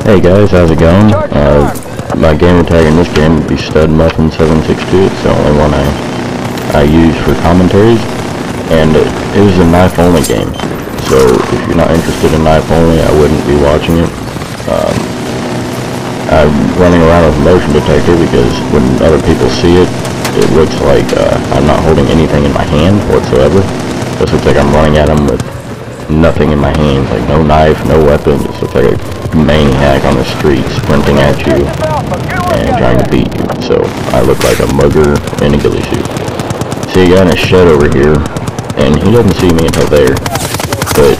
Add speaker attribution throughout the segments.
Speaker 1: Hey guys, how's it going? My gamer tag in this game would be StudMuffin762. It's the only one I use for commentaries, and it was a knife only game. So if you're not interested in knife only, I wouldn't be watching it. I'm running around with a motion detector because when other people see it, it looks like I'm not holding anything in my hand whatsoever. It looks like I'm running at them with nothing in my hands, like no knife, no weapon. It looks like a maniac on the street sprinting at you and trying to beat you. So I look like a mugger in a ghillie suit. See a guy in a shed over here, and he doesn't see me until there. But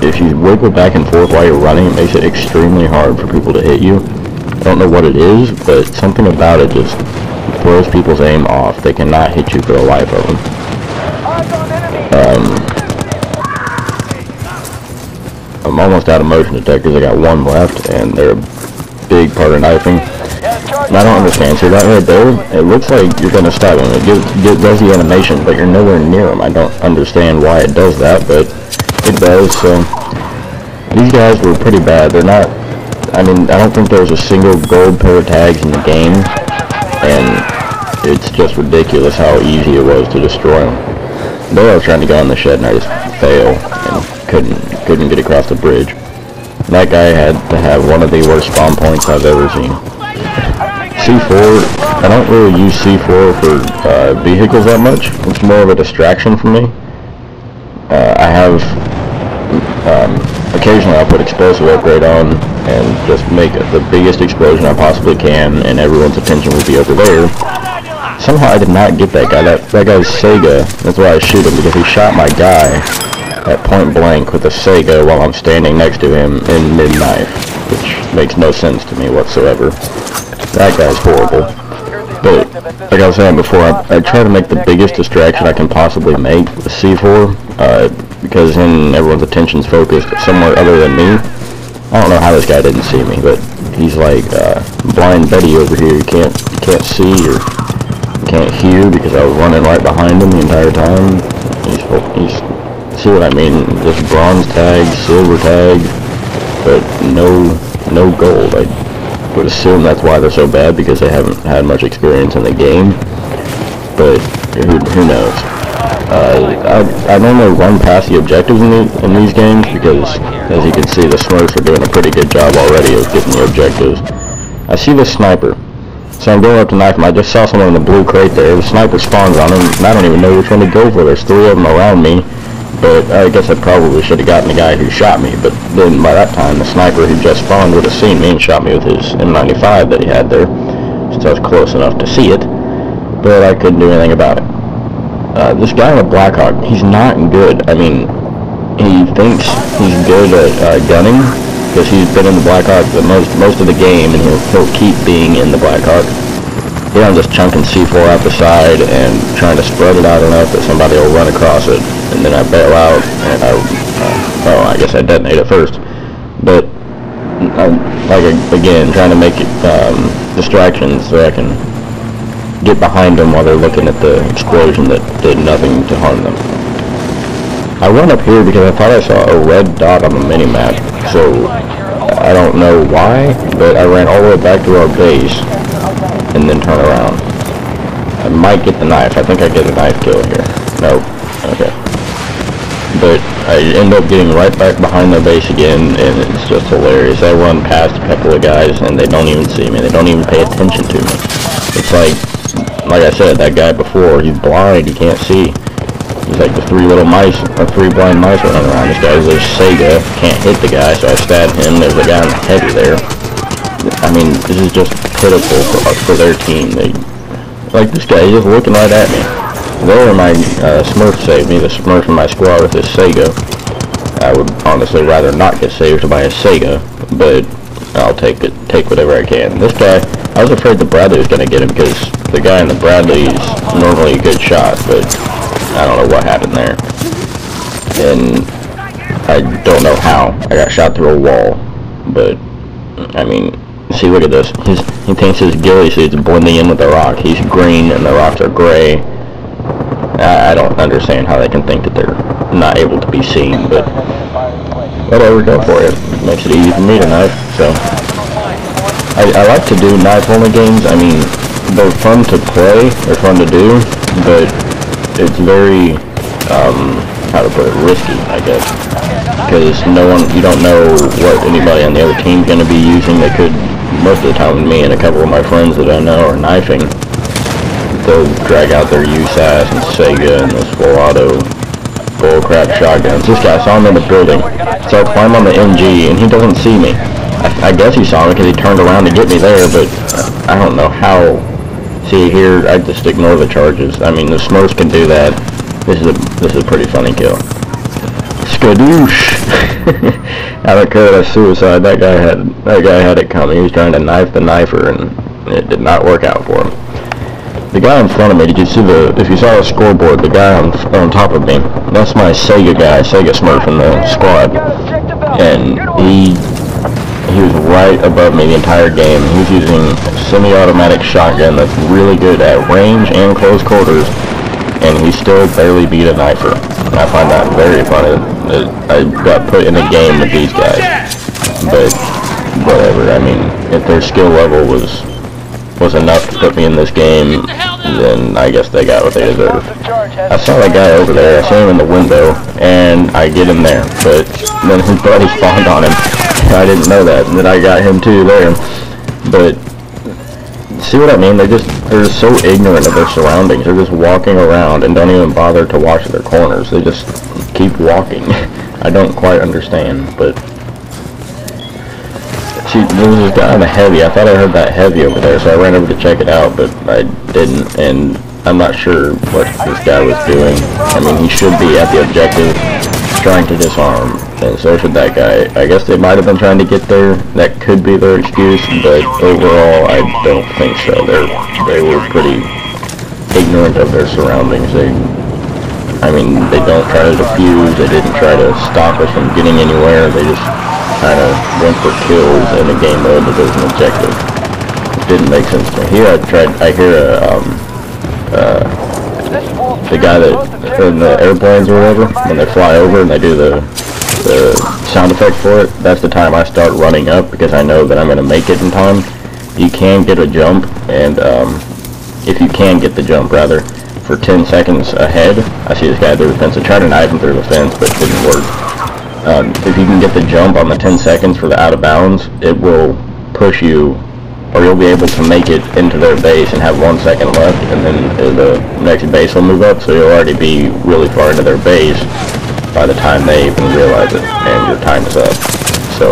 Speaker 1: if you wiggle back and forth while you're running, it makes it extremely hard for people to hit you. I don't know what it is, but something about it just throws people's aim off. They cannot hit you for the life of them. I'm almost out of motion detectors. I got one left, and they're a big part of knifing. And I don't understand. See that right there? It looks like you're going to stab him. It does the animation, but you're nowhere near him. I don't understand why it does that, but it does. So these guys were pretty bad. They're not... I mean, I don't think there was a single gold pair of tags in the game, and it's just ridiculous how easy it was to destroy them. Though I was trying to go in the shed and I just failed and couldn't get across the bridge. That guy had to have one of the worst spawn points I've ever seen. C4, I don't really use C4 for vehicles that much. It's more of a distraction for me. I have, occasionally I'll put explosive upgrade on and just make the biggest explosion I possibly can, and everyone's attention will be over there. Somehow I did not get that guy. That guy's Sega. That's why I shoot him, because he shot my guy at point blank with a Sega while I'm standing next to him in mid-knife, which makes no sense to me whatsoever. That guy's horrible. But, like I was saying before, I try to make the biggest distraction I can possibly make with C4, because then everyone's attention's focused somewhere other than me. I don't know how this guy didn't see me, but he's like Blind Betty over here. You can't see or can't hear because I was running right behind him the entire time. He's see what I mean? Just bronze tag, silver tag, but no gold. I would assume that's why they're so bad, because they haven't had much experience in the game. But who knows? I normally run past the objectives in these games because, as you can see, the Smurfs are doing a pretty good job already of getting the objectives. I see the sniper, so I'm going up to knife him. I just saw someone in the blue crate there. The sniper spawns on him, and I don't even know which one to go for. There's 3 of them around me, but I guess I probably should have gotten the guy who shot me. But then by that time, the sniper who just spawned would have seen me and shot me with his M95 that he had there, since I was close enough to see it, but I couldn't do anything about it. This guy in the Blackhawk, he's not good. I mean, he thinks he's good at gunning, because he's been in the Blackhawk the most of the game, and he'll keep being in the Blackhawk. Here I'm just chunking C4 out the side and trying to spread it out enough that somebody will run across it, and then I bail out, and I guess I detonate it first. But again, trying to make it distractions so I can get behind them while they're looking at the explosion that did nothing to harm them. I run up here because I thought I saw a red dot on the mini-map, so I don't know why, but I ran all the way back to our base and then turn around. I might get the knife. I think I get a knife kill here. Nope. Okay. But I end up getting right back behind their base again, and it's just hilarious. I run past a couple of guys and they don't even see me. They don't even pay attention to me. It's like I said, that guy before, he's blind, he can't see. He's like the 3 little mice, or 3 blind mice running around. This guy's a Sega, can't hit the guy, so I stabbed him. There's a guy in the heavy there. I mean, this is just pitiful for their team. Like this guy, he's just looking right at me. There, my Smurf saved me, the Smurf in my squad with his Sega. I would honestly rather not get saved by a Sega, but I'll take whatever I can. This guy, I was afraid the Bradley was going to get him, because the guy in the Bradley is normally a good shot, but I don't know what happened there. And I don't know how. I got shot through a wall, but, I mean, see, look at this. He thinks his ghillie suit's blending in with the rock. He's green and the rocks are gray. I don't understand how they can think that they're not able to be seen, but whatever, go for it. Makes it easy for me tonight, so I like to do knife-only games. I mean, they're fun to play, they're fun to do, but it's very, how to put it, risky, I guess. Because you don't know what anybody on the other team's going to be using. They could, most of the time, me and a couple of my friends that I know are knifing. They'll drag out their USAS and Sega and those full auto bullcrap shotguns. This guy saw him in the building, so I climb on the MG and he doesn't see me. I guess he saw me because he turned around to get me there, but I don't know how. See here, I just ignore the charges. I mean, the Smurfs can do that. This is a pretty funny kill. Skadoosh! I don't care that suicide. That guy had it coming. He was trying to knife the knifer, and it did not work out for him. The guy in front of me, did you see if you saw the scoreboard, the guy on top of me, that's my Sega guy, Sega Smurf in the squad. And he was right above me the entire game. He was using a semi-automatic shotgun that's really good at range and close quarters, and he still barely beat a knifer. And I find that very funny. I got put in a game with these guys. But whatever, I mean, if their skill level was enough to put me in this game, then I guess they got what they deserved. I saw that guy over there, I saw him in the window, and I get him there, but then his buddy spawned on him. I didn't know that, and then I got him too there. But, see what I mean? They're so ignorant of their surroundings. They're just walking around and don't even bother to watch their corners. They just keep walking. I don't quite understand, but... See, there was this guy on the heavy. I thought I heard that heavy over there, so I ran over to check it out, but I didn't, and I'm not sure what this guy was doing. I mean, he should be at the objective trying to disarm, and so should that guy. I guess they might have been trying to get there. That could be their excuse, but overall, I don't think so. They were pretty ignorant of their surroundings. They don't try to defuse. They didn't try to stop us from getting anywhere. They just kind of went for kills in a game mode that was an objective. It didn't make sense to me. Here I hear the guy that in the airplanes or whatever, when they fly over and they do the sound effect for it, that's the time I start running up because I know that I'm going to make it in time. You can get a jump, and if you can get the jump rather, for 10 seconds ahead. I see this guy through the fence. I tried to knife him through the fence, but it didn't work. If you can get the jump on the 10 seconds for the out of bounds, it will push you, or you'll be able to make it into their base and have 1 second left, and then the next base will move up, so you'll already be really far into their base by the time they even realize it, and your time is up. So,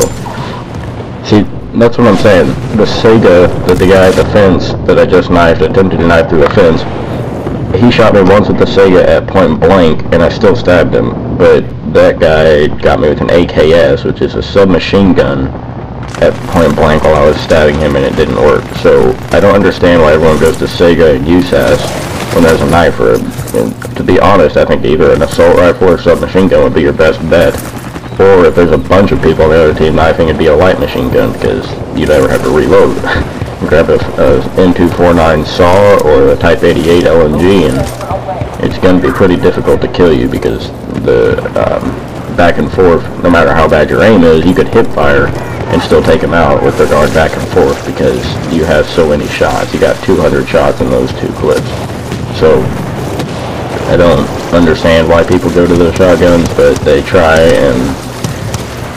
Speaker 1: see, that's what I'm saying. The Sega, the guy at the fence that I just knifed, attempted to knife through the fence, he shot me once with the Sega at point blank, and I still stabbed him, but that guy got me with an AKS, which is a submachine gun, at point blank while I was stabbing him, and it didn't work. So I don't understand why everyone goes to Sega and USAS when there's a knifer. And to be honest, I think either an assault rifle or submachine gun would be your best bet. Or if there's a bunch of people on the other team knifing, it'd be a light machine gun, because you never have to reload. Grab a M249 SAW or a Type 88 LMG, and it's going to be pretty difficult to kill you, because the back and forth, no matter how bad your aim is, you could hip fire and still take them out with their guard back and forth, because you have so many shots. You got 200 shots in those 2 clips. So I don't understand why people go to the shotguns, but they try, and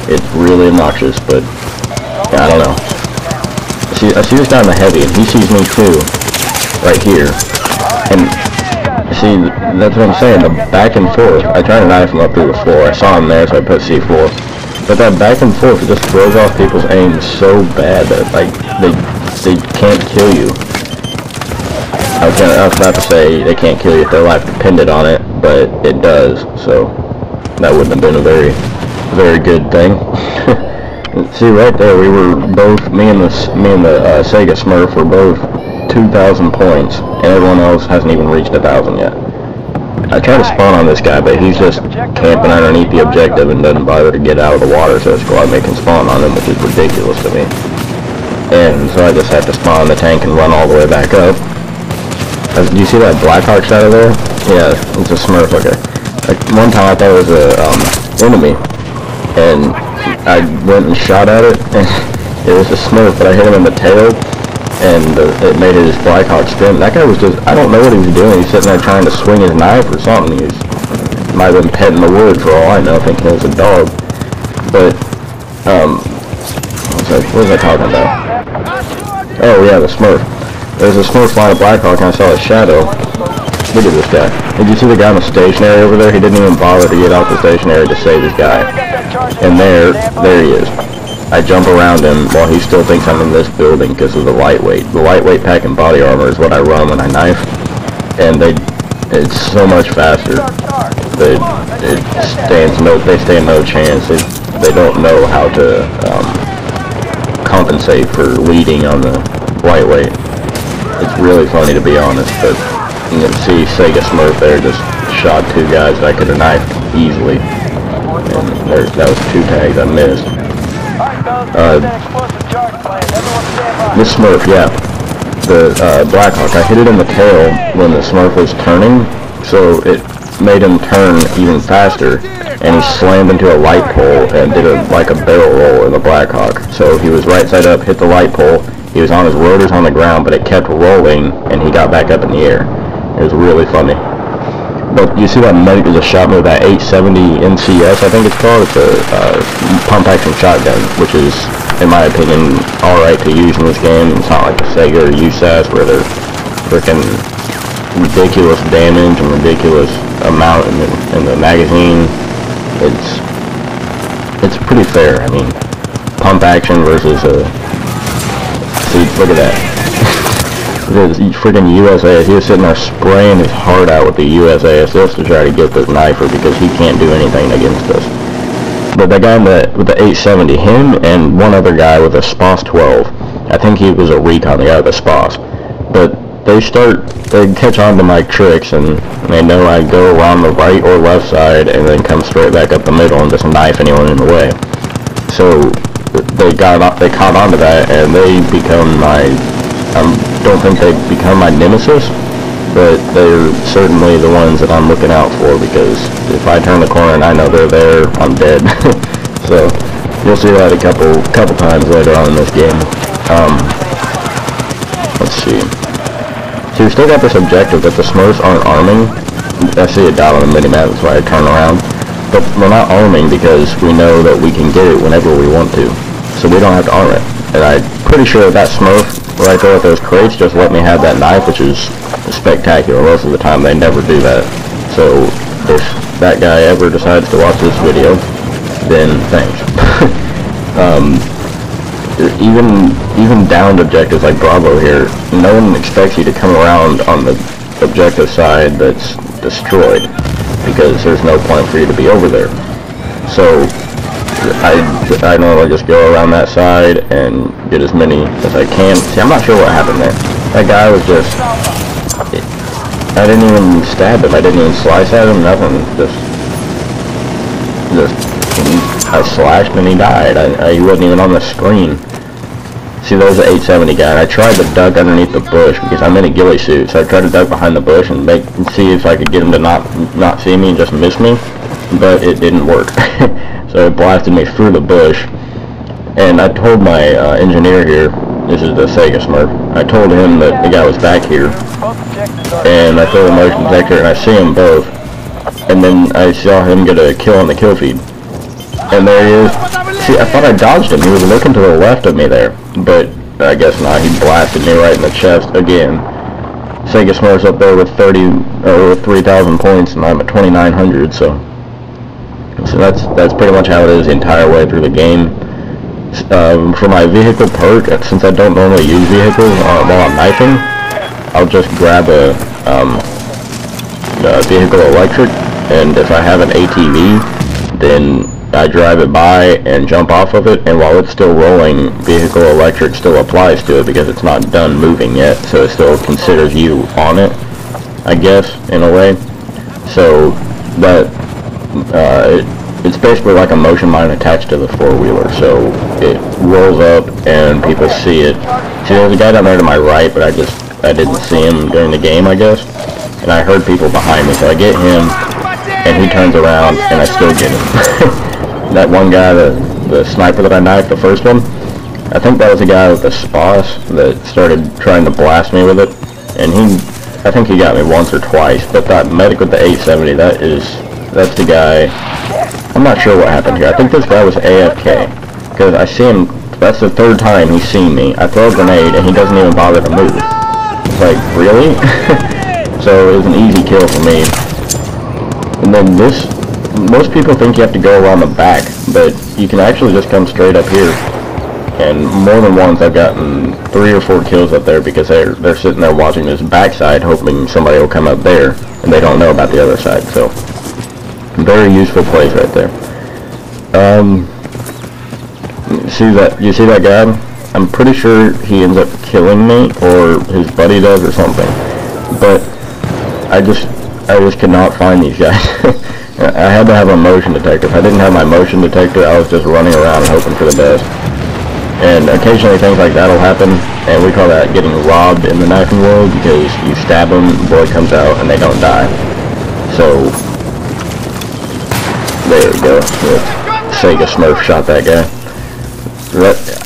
Speaker 1: it's really obnoxious. But yeah, I don't know. I see this guy in the heavy, and he sees me too, right here. And see, that's what I'm saying, the back and forth. I tried to knife him up through the floor. I saw him there, so I put C4. But that back and forth just throws off people's aim so bad that, like, they can't kill you. I was about to say they can't kill you if their life depended on it, but it does, so that wouldn't have been a very, very good thing. See, right there, we were both, me and the Sega Smurf were both 2,000 points, and everyone else hasn't even reached 1,000 yet. I try to spawn on this guy, but he's just camping underneath the objective and doesn't bother to get out of the water, so it's glad they can spawn on him, which is ridiculous to me. And so I just have to spawn the tank and run all the way back up. Do you see that Blackhawk shot over there? Yeah, it's a Smurf, okay. Like, one time I thought it was a enemy, and I went and shot at it, and It was a Smurf, but I hit him in the tail, and it made his Blackhawk spin. That guy was just, I don't know what he was doing. He's sitting there trying to swing his knife or something. He might have been petting the wood for all I know, thinking it was a dog. But, what was I talking about? Oh yeah, the Smurf. There's a Smurf flying a Blackhawk, and I saw a shadow. Look at this guy. Did you see the guy on the stationary over there? He didn't even bother to get off the stationary to save his guy. And there he is. I jump around him while he still thinks I'm in this building because of the lightweight. The lightweight pack and body armor is what I run when I knife. And it's so much faster. They stand no chance. They don't know how to compensate for leading on the lightweight. It's really funny, to be honest, but you can see Sega Smurf there just shot two guys that I could have knifed easily. And that was 2 tags I missed. This Smurf, yeah, the Blackhawk, I hit it in the tail when the Smurf was turning, so it made him turn even faster, and he slammed into a light pole and did like a barrel roll in the Blackhawk. So he was right side up, hit the light pole, he was on his rotors on the ground, but it kept rolling, and he got back up in the air. It was really funny. But you see that medic is a shot with that 870 NCS, I think it's called. It's a pump action shotgun, which is, in my opinion, alright to use in this game. It's not like a Sega or USAS where they're freaking ridiculous damage and ridiculous amount in the magazine. It's pretty fair. I mean, pump action versus a... See, look at that. The freaking USAS, he was sitting there spraying his heart out with the USAS just to try to get this knifer because he can't do anything against us. But that guy with the 870, him and one other guy with a SPOS 12, I think he was a recon, the guy with the SPOS. But they catch on to my tricks, and they know I go around the right or left side and then come straight back up the middle and just knife anyone in the way. So they caught on to that, and they become my... don't think they've become my nemesis, but they're certainly the ones that I'm looking out for, because if I turn the corner and I know they're there, I'm dead. So you'll see that a couple times later on in this game. Let's see. So we still got this objective that the Smurfs aren't arming. I see a dot on the minimap, that's why I turn around. But we're not arming because we know that we can get it whenever we want to, so we don't have to arm it. And I'm pretty sure that Smurf right there with those crates just let me have that knife, which is spectacular. Most of the time they never do that. So if that guy ever decides to watch this video, then thanks. Even downed objectives like Bravo here, no one expects you to come around on the objective side that's destroyed, because there's no point for you to be over there. So I normally just go around that side and get as many as I can. See, I'm not sure what happened there. That guy was just... I didn't even stab him. I didn't even slice at him. Nothing. I slashed and he died. He wasn't even on the screen. See, there's an 870 guy. And I tried to duck underneath the bush because I'm in a ghillie suit. So I tried to duck behind the bush and see if I could get him to not see me and just miss me. But it didn't work. So it blasted me through the bush, and I told my engineer here, this is the Sega Smurf, I told him that the guy was back here, and I threw the motion detector, and I see them both, and then I saw him get a kill on the kill feed, and there he is. See, I thought I dodged him. He was looking to the left of me there, but I guess not. He blasted me right in the chest again. Sega Smurf's up there with 3,000 points, and I'm at 2,900, so that's pretty much how it is the entire way through the game. For my vehicle perk, since I don't normally use vehicles while I'm knifing, I'll just grab a vehicle electric, and if I have an ATV, then I drive it by and jump off of it, and while it's still rolling, vehicle electric still applies to it because it's not done moving yet, so it still considers you on it, I guess, in a way. So that it's basically like a motion mine attached to the four-wheeler, so it rolls up and people see it. See, there's a guy down there to my right, but I didn't see him during the game, I guess, and I heard people behind me, so I get him, and he turns around, and I still get him. That one guy, the sniper that I knifed, the first one, I think that was a guy with a SPOS that started trying to blast me with it, and I think he got me once or twice, but that medic with the 870, that's the guy. I'm not sure what happened here. I think this guy was AFK, because I see him, that's the third time he's seen me. I throw a grenade, and he doesn't even bother to move. It's like, really? So it was an easy kill for me. And then this, most people think you have to go around the back, but you can actually just come straight up here. And more than once I've gotten 3 or 4 kills up there because they're sitting there watching this backside hoping somebody will come up there and they don't know about the other side. So very useful place right there. You see that guy? I'm pretty sure he ends up killing me, or his buddy does or something. But I just could not find these guys. I had to have a motion detector. If I didn't have my motion detector, I was just running around hoping for the best. And occasionally things like that will happen, and we call that getting robbed in the knifing world, because you stab them, blood comes out, and they don't die. So, there we go. Sega Smurf shot that guy.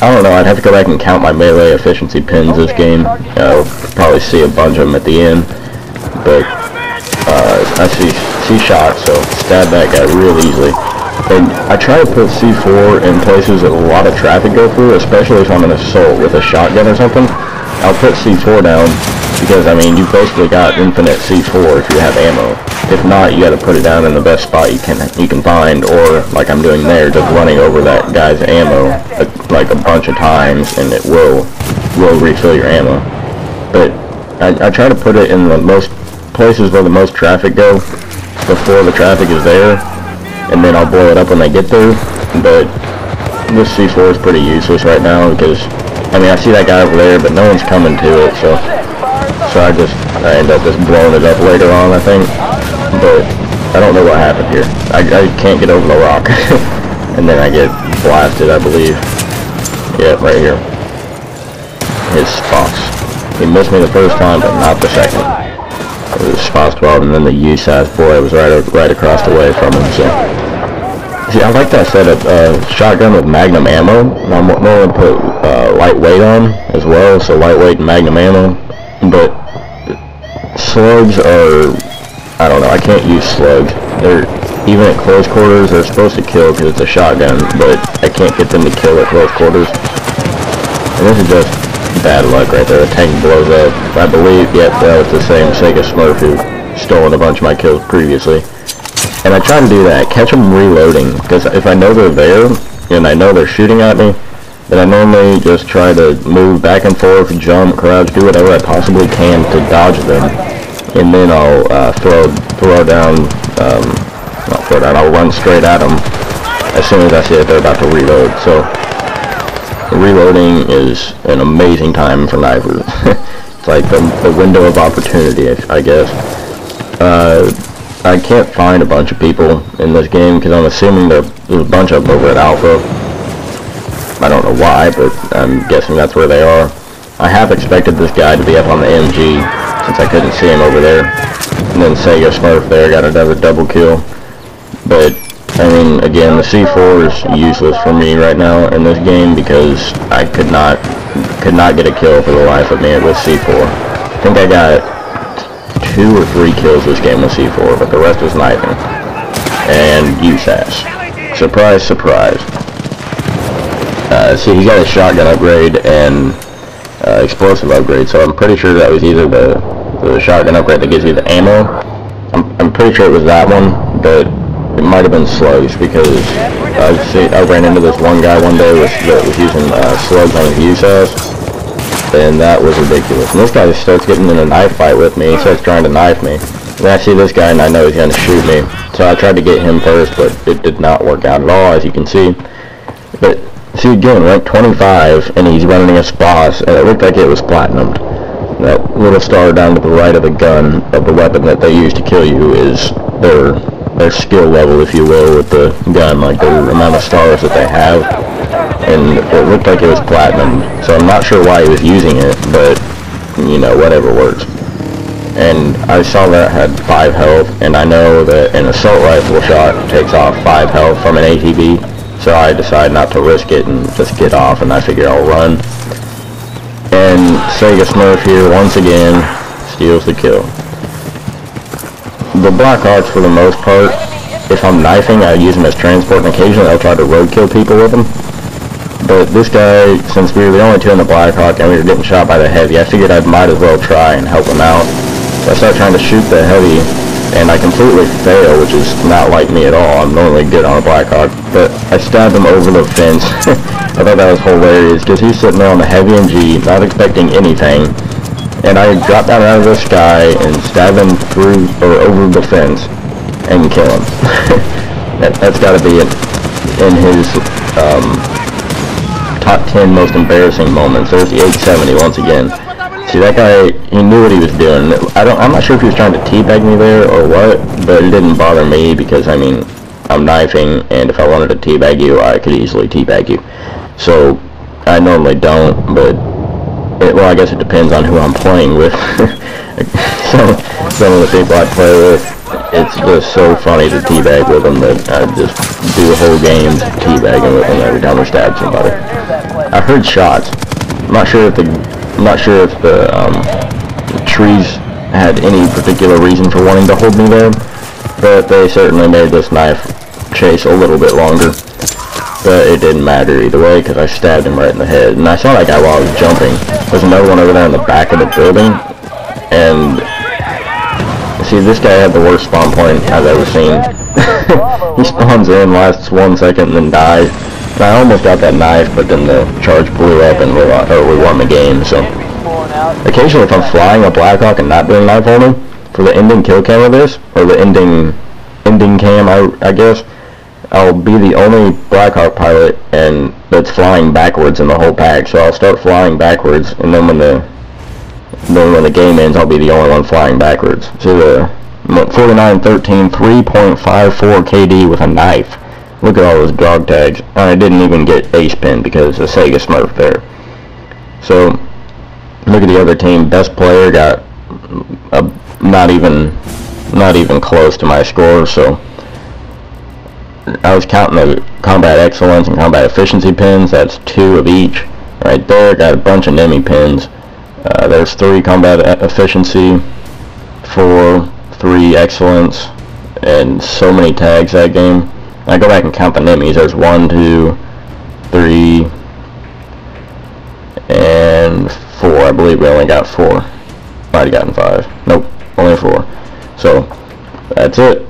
Speaker 1: I don't know, I'd have to go back and count my melee efficiency pins this game. I'll probably see a bunch of them at the end. But, I see shots, so stab that guy real easily. And I try to put C4 in places that a lot of traffic go through, especially if I'm an assault with a shotgun or something. I'll put C4 down, because, I mean, you've basically got infinite C4 if you have ammo. If not, you gotta put it down in the best spot you can find, or, like I'm doing there, just running over that guy's ammo, like a bunch of times, and it will refill your ammo. But I try to put it in the most places where the most traffic go, before the traffic is there, and then I'll blow it up when they get there. But this C4 is pretty useless right now, because, I mean, I see that guy over there, but no one's coming to it, so I end up just blowing it up later on, I think. But I don't know what happened here. I can't get over the rock. And then I get blasted, I believe. Yeah, right here. His SPOS. He missed me the first time, but not the second. It was SPOS 12, and then the USAS boy was right across the way from him, so. See, I like that setup, shotgun with magnum ammo. I'm going to put lightweight on as well, so lightweight and magnum ammo. But slugs are, I don't know, I can't use slugs. Even at close quarters, they're supposed to kill because it's a shotgun, but I can't get them to kill at close quarters. And this is just bad luck right there. The tank blows up. I believe, yep, that was the same Sega Smurf who stolen a bunch of my kills previously. And I try to do that, catch them reloading, because if I know they're there, and I know they're shooting at me, then I normally just try to move back and forth, jump, crouch, do whatever I possibly can to dodge them. And then I'll I'll run straight at them as soon as I see that they're about to reload. So, reloading is an amazing time for knifers. It's like the window of opportunity, I guess. I can't find a bunch of people in this game, because I'm assuming there's a bunch of them over at Alpha. I don't know why, but I'm guessing that's where they are. I have expected this guy to be up on the MG, since I couldn't see him over there. And then Sega Smurf there got another double kill. But, I mean, again, the C4 is useless for me right now in this game, because I could not get a kill for the life of me with C4. I think I got 2 or 3 kills this game with C4, but the rest was knifing. And USAS. Surprise, surprise. See, he's got a shotgun upgrade and explosive upgrade, so I'm pretty sure that was either the shotgun upgrade that gives you the ammo. I'm pretty sure it was that one, but it might have been slugs, because I ran into this one guy one day that was using slugs on his USAS. And that was ridiculous. And this guy starts getting in a knife fight with me. He starts trying to knife me. And I see this guy and I know he's going to shoot me. So I tried to get him first, but it did not work out at all, as you can see. But, see again, rank 25, and he's running a SPOS, and it looked like it was platinum. That little star down to the right of the gun, of the weapon that they use to kill you, is their skill level, if you will, with the gun, like the amount of stars that they have. And it looked like it was platinum, so I'm not sure why he was using it, but, you know, whatever works. And I saw that it had 5 health, and I know that an assault rifle shot takes off 5 health from an ATV, So I decide not to risk it and just get off, and I figure I'll run. And Sega Smurf here, once again, steals the kill. The Blackhawks, for the most part, if I'm knifing, I use them as transport, and occasionally I'll try to roadkill people with them. But this guy, since we were the only two in the Blackhawk and we were getting shot by the Heavy, I figured I might as well try and help him out. So I start trying to shoot the Heavy, and I completely fail, which is not like me at all. I'm normally good on a Blackhawk, but I stabbed him over the fence. I thought that was hilarious, because he's sitting there on the Heavy MG, not expecting anything, and I drop down out of the sky and stab him through, or over the fence, and kill him. That's got to be in his top 10 most embarrassing moments. There's the 870 once again. See, that guy, he knew what he was doing. I'm not sure if he was trying to teabag me there or what, but it didn't bother me because, I mean, I'm knifing, and if I wanted to teabag you, I could easily teabag you. So, I normally don't, but, well, I guess it depends on who I'm playing with. Some of the people I play with, it's just so funny to teabag with them that I just do a whole game teabagging with them every time I stab somebody. I heard shots. I'm not sure if the trees had any particular reason for wanting to hold me there, but they certainly made this knife chase a little bit longer. But it didn't matter either way because I stabbed him right in the head. And I saw that guy while I was jumping. There's another one over there in the back of the building, and see, this guy had the worst spawn point I've ever seen. He spawns in, lasts 1 second, and then dies. And I almost got that knife, but then the charge blew up and we won the game. So occasionally, if I'm flying a Blackhawk and not doing knife holding, for the ending kill cam of this, or the ending cam, I guess, I'll be the only Blackhawk pilot and that's flying backwards in the whole pack. So I'll start flying backwards, and then when the game ends, I'll be the only one flying backwards. So the 49-13, 3.54 KD with a knife. Look at all those dog tags. And I didn't even get ace pin because of Sega Smurf there. So look at the other team. Best player got not even close to my score. So I was counting the combat excellence and combat efficiency pins. That's 2 of each right there. Got a bunch of NEMI pins. There's 3 combat efficiency, 4, 3 excellence, and so many tags that game. I go back and count the NEMIs. There's 1, 2, 3, and 4. I believe we only got 4. Might have gotten 5. Nope, only 4. So that's it.